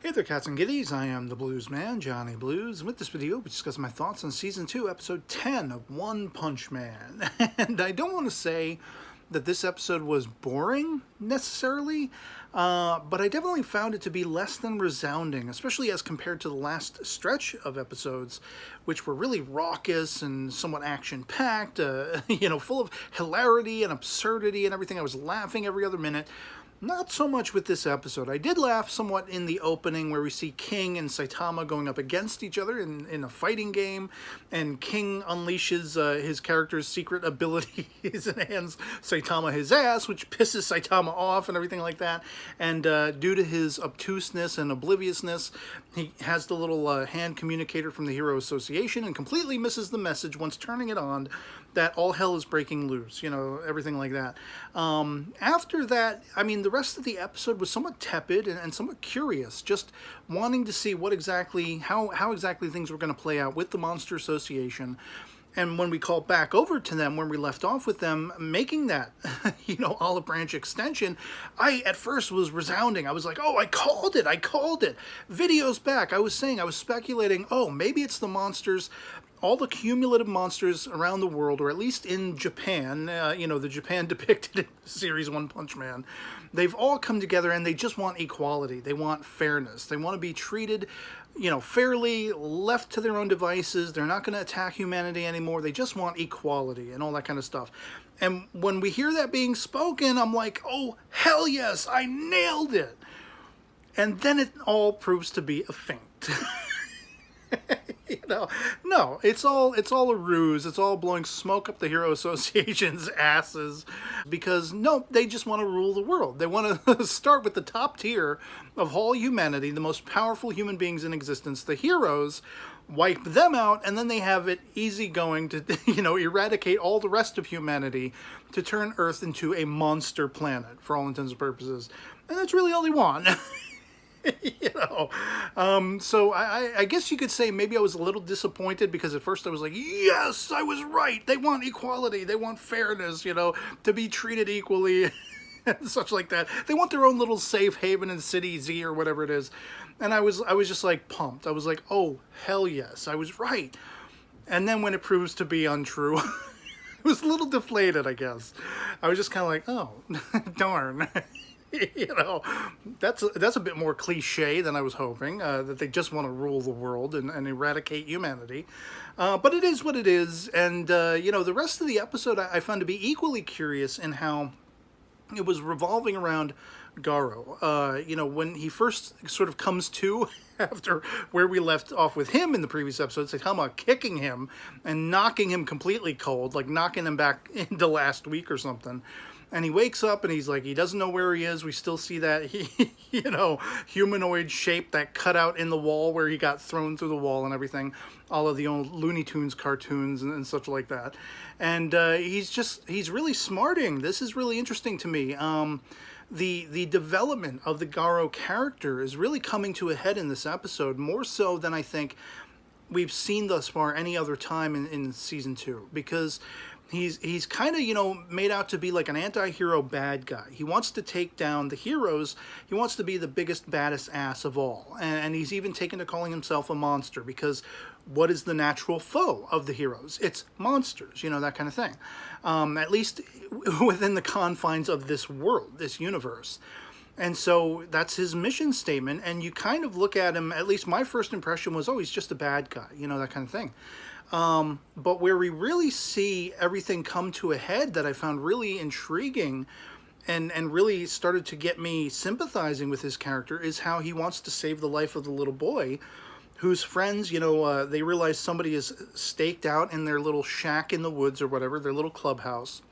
Hey there, cats and kitties. I am the Blues Man, Johnny Blues. And with this video, we discuss my thoughts on Season 2, Episode 10 of One Punch Man. And I don't want to say that this episode was boring, necessarily, but I definitely found it to be less than resounding, especially as compared to the last stretch of episodes, which were really raucous and somewhat action-packed, full of hilarity and absurdity and everything. I was laughing every other minute. Not so much with this episode. I did laugh somewhat in the opening where we see King and Saitama going up against each other in a fighting game, and King unleashes his character's secret abilities and hands Saitama his ass, which pisses Saitama off and everything like that. And due to his obtuseness and obliviousness, he has the little hand communicator from the Hero Association and completely misses the message once turning it on that all hell is breaking loose, everything like that. After that, the rest of the episode was somewhat tepid and somewhat curious, just wanting to see how exactly things were going to play out with the Monster Association. And when we called back over to them, when we left off with them making that, olive branch extension, I at first was resounding. I was like, oh, I called it. Videos back, I was speculating, oh, maybe it's the monsters, all the cumulative monsters around the world, or at least in Japan, the Japan depicted in series One Punch Man, they've all come together and they just want equality. They want fairness. They want to be treated fairly, left to their own devices. They're not going to attack humanity anymore. They just want equality and all that kind of stuff. And when we hear that being spoken, I'm like, oh, hell yes, I nailed it. And then it all proves to be a feint. No, it's all a ruse. It's all blowing smoke up the Hero Association's asses because, no, they just want to rule the world. They want to start with the top tier of all humanity, the most powerful human beings in existence, the heroes, wipe them out, and then they have it easy going to, eradicate all the rest of humanity to turn Earth into a monster planet for all intents and purposes. And that's really all they want. So I guess you could say maybe I was a little disappointed because at first I was like, yes, I was right. They want equality. They want fairness, to be treated equally and such like that. They want their own little safe haven in City Z or whatever it is. And I was just like pumped. I was like, oh, hell yes, I was right. And then when it proves to be untrue, I was a little deflated, I guess. I was just kind of like, oh, darn. That's a bit more cliche than I was hoping, that they just want to rule the world and eradicate humanity. But it is what it is. And, the rest of the episode I found to be equally curious in how it was revolving around Garo. When he first sort of comes to after where we left off with him in the previous episode, Saitama kicking him and knocking him completely cold, like knocking him back into last week or something. And he wakes up and he's like, he doesn't know where he is. We still see that, humanoid shape, that cutout in the wall where he got thrown through the wall and everything. All of the old Looney Tunes cartoons and such like that. And he's really smarting. This is really interesting to me. The development of the Garo character is really coming to a head in this episode, more so than I think we've seen thus far any other time in Season 2. Because he's kind of, made out to be like an anti-hero bad guy. He wants to take down the heroes. He wants to be the biggest, baddest ass of all. And he's even taken to calling himself a monster because what is the natural foe of the heroes? It's monsters, that kind of thing. At least within the confines of this world, this universe. And so that's his mission statement. And you kind of look at him, at least my first impression was, oh, he's just a bad guy, that kind of thing. But where we really see everything come to a head that I found really intriguing and really started to get me sympathizing with his character is how he wants to save the life of the little boy whose friends, they realize somebody is staked out in their little shack in the woods or whatever, their little clubhouse.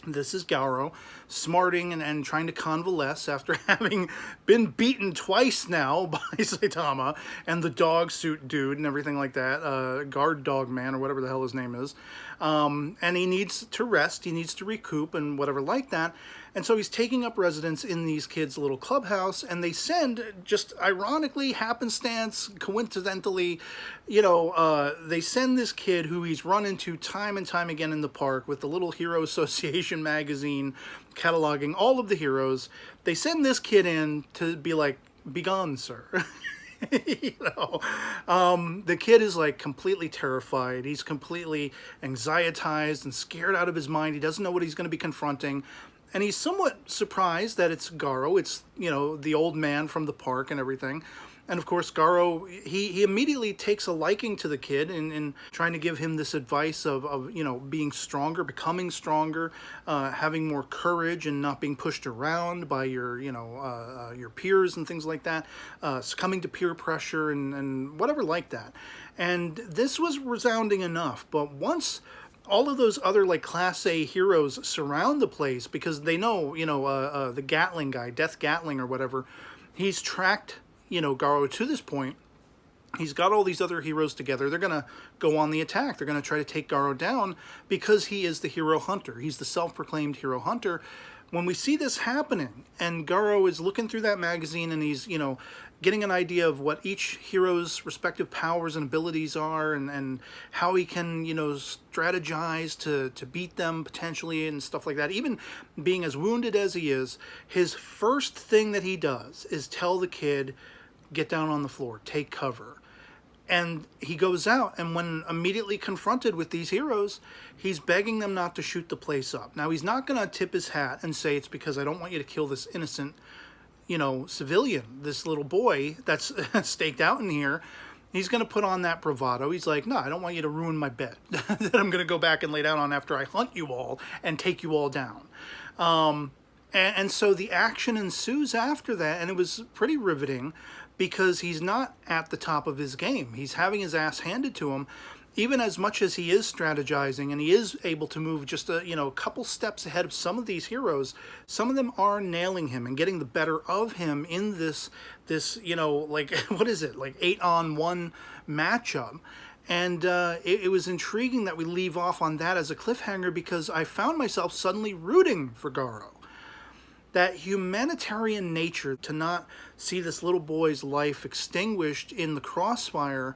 This is Garo, smarting and trying to convalesce after having been beaten twice now by Saitama and the dog suit dude and everything like that, guard dog man or whatever the hell his name is. And he needs to rest, he needs to recoup and whatever like that. And so he's taking up residence in these kids' little clubhouse, and they send, just ironically, happenstance, coincidentally, they send this kid who he's run into time and time again in the park with the little Hero Association magazine cataloging all of the heroes. They send this kid in to be like, be gone, sir. You know, the kid is like completely terrified. He's completely anxietized and scared out of his mind. He doesn't know what he's going to be confronting. And he's somewhat surprised that it's Garo. It's, you know, the old man from the park and everything. And of course, Garo, he immediately takes a liking to the kid in trying to give him this advice of, you know, being stronger, becoming stronger, having more courage and not being pushed around by your, you know, your peers and things like that, succumbing to peer pressure and whatever like that. And this was resounding enough. But once all of those other like Class A heroes surround the place because they know, you know, the Gatling guy, Death Gatling or whatever, he's tracked, you know, Garo to this point. He's got all these other heroes together. They're going to go on the attack. They're going to try to take Garo down because he is the hero hunter. He's the self-proclaimed hero hunter. When we see this happening and Garo is looking through that magazine and he's, you know, getting an idea of what each hero's respective powers and abilities are and how he can, you know, strategize to beat them potentially and stuff like that. Even being as wounded as he is, his first thing that he does is tell the kid, get down on the floor, take cover. And he goes out, and when immediately confronted with these heroes, he's begging them not to shoot the place up. Now, he's not going to tip his hat and say, it's because I don't want you to kill this innocent, you know, civilian, this little boy that's staked out in here. He's going to put on that bravado. He's like, no, I don't want you to ruin my bed that I'm going to go back and lay down on after I hunt you all and take you all down. And so the action ensues after that, and it was pretty riveting because he's not at the top of his game. He's having his ass handed to him, even as much as he is strategizing and he is able to move just a, you know, a couple steps ahead of some of these heroes. Some of them are nailing him and getting the better of him in this you know, like, what is it, like 8-on-1 matchup. And it was intriguing that we leave off on that as a cliffhanger because I found myself suddenly rooting for Garo. That humanitarian nature to not see this little boy's life extinguished in the crossfire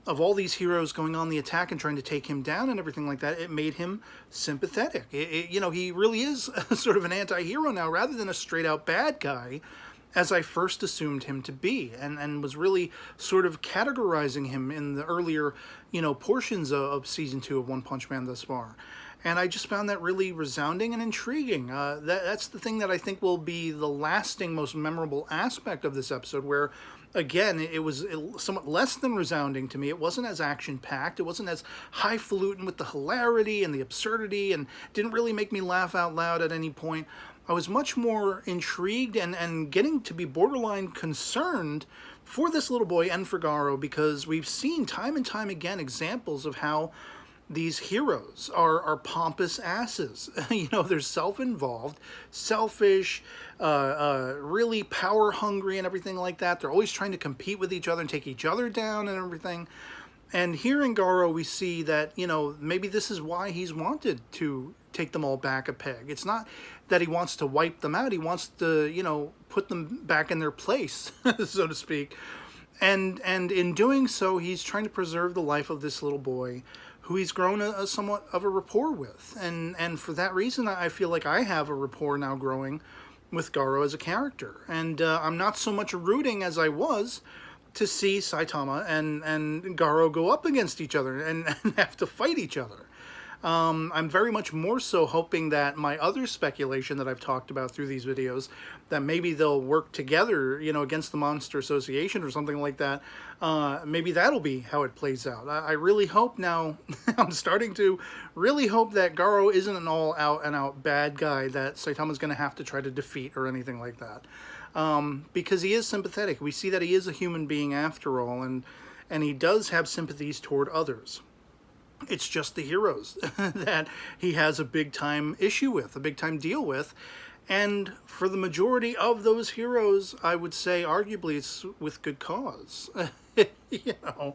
of all these heroes going on the attack and trying to take him down and everything like that, it made him sympathetic. You know, he really is sort of an anti-hero now rather than a straight-out bad guy, as I first assumed him to be, and was really sort of categorizing him in the earlier, you know, portions of Season 2 of One Punch Man thus far. And I just found that really resounding and intriguing. That's the thing that I think will be the lasting, most memorable aspect of this episode, where, again, it was somewhat less than resounding to me. It wasn't as action-packed. It wasn't as highfalutin with the hilarity and the absurdity, and didn't really make me laugh out loud at any point. I was much more intrigued and getting to be borderline concerned for this little boy and for Garo, because we've seen time and time again examples of how these heroes are pompous asses. You know, they're self-involved, selfish, really power-hungry and everything like that. They're always trying to compete with each other and take each other down and everything. And here in Garo, we see that, you know, maybe this is why he's wanted to take them all back a peg. It's not that he wants to wipe them out. He wants to, you know, put them back in their place, so to speak. And in doing so, he's trying to preserve the life of this little boy who he's grown a somewhat of a rapport with. And for that reason, I feel like I have a rapport now growing with Garo as a character. And I'm not so much rooting as I was to see Saitama and Garo go up against each other and have to fight each other. I'm very much more so hoping that my other speculation that I've talked about through these videos, that maybe they'll work together, you know, against the Monster Association or something like that. Maybe that'll be how it plays out. I really hope now, I'm starting to really hope that Garo isn't an all-out-and-out bad guy that Saitama's going to have to try to defeat or anything like that. Because he is sympathetic. We see that he is a human being after all, and he does have sympathies toward others. It's just the heroes that he has a big-time issue with, a big-time deal with. And for the majority of those heroes, I would say arguably it's with good cause. You know,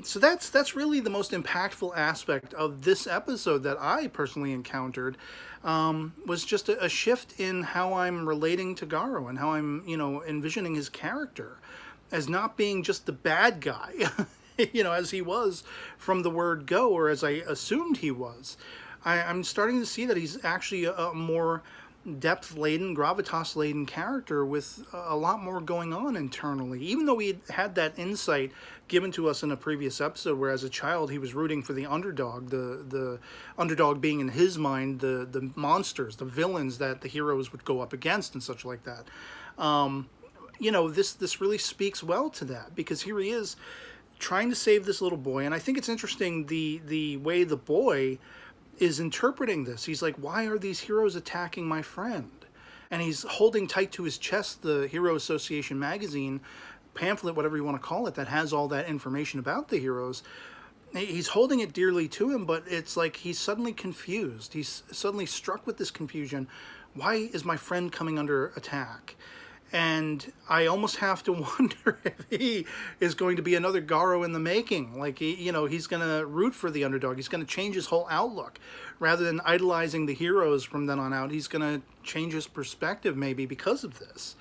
so that's really the most impactful aspect of this episode that I personally encountered, was just a shift in how I'm relating to Garo and how I'm, you know, envisioning his character as not being just the bad guy, you know, as he was from the word go, or as I assumed he was. I'm starting to see that he's actually a more depth-laden, gravitas-laden character with a lot more going on internally. Even though he had that insight given to us in a previous episode, where as a child he was rooting for the underdog, the underdog being in his mind the monsters, the villains that the heroes would go up against and such like that. This really speaks well to that, because here he is trying to save this little boy, and I think it's interesting the way the boy is interpreting this. He's like, why are these heroes attacking my friend? And he's holding tight to his chest the Hero Association magazine, pamphlet, whatever you want to call it, that has all that information about the heroes. He's holding it dearly to him, but it's like he's suddenly confused. He's suddenly struck with this confusion. Why is my friend coming under attack? And I almost have to wonder if he is going to be another Garo in the making. Like, he's going to root for the underdog. He's going to change his whole outlook. Rather than idolizing the heroes from then on out, he's going to change his perspective maybe because of this.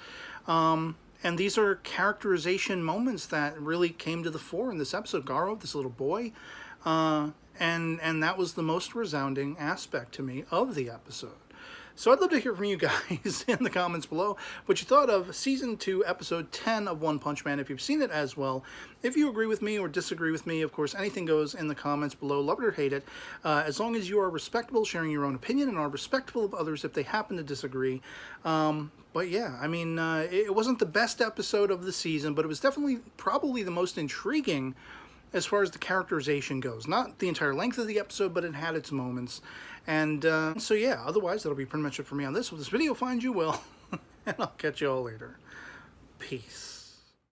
And these are characterization moments that really came to the fore in this episode. Garo, this little boy, and that was the most resounding aspect to me of the episode. So I'd love to hear from you guys in the comments below what you thought of Season 2, Episode 10 of One Punch Man, if you've seen it as well. If you agree with me or disagree with me, of course, anything goes in the comments below. Love it or hate it. As long as you are respectable, sharing your own opinion, and are respectful of others if they happen to disagree. But yeah, I mean, it wasn't the best episode of the season, but it was definitely probably the most intriguing as far as the characterization goes. Not the entire length of the episode, but it had its moments. And so yeah, otherwise that'll be pretty much it for me on this. If this video finds you well, and I'll catch you all later. Peace.